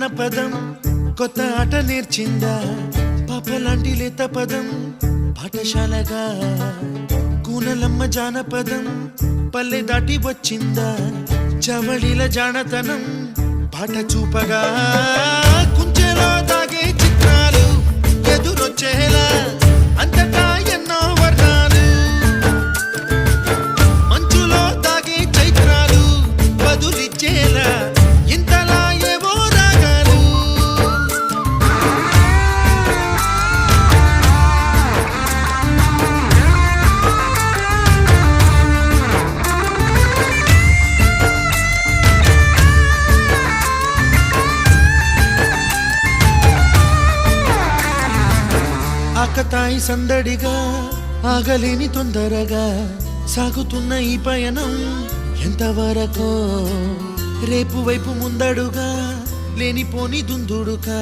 జానపదం కొత్త ఆట నేర్చిందా పాపలాంటి లేత పదం పాఠశాలగా కూనలమ్మ జానపదం పల్లె దాటి వచ్చిందా చవళిల జానతనం పాట చూపగా కుంచెలో దాగే చిత్రాలు ఎదురొచ్చేలా అంతటా ఎన్నో వర్ణాలు మంచులో దాగే చైత్రాలు బదులిచ్చేలా ఇంతలా ఏవో రాగాలు ఆకతాయి సందడిగా ఆగలేని తొందరగా సాగుతున్న ఈ పయనం ఎంతవరకో రేపు వైపు ముందడుగా లేనిపోని దుందుడుగా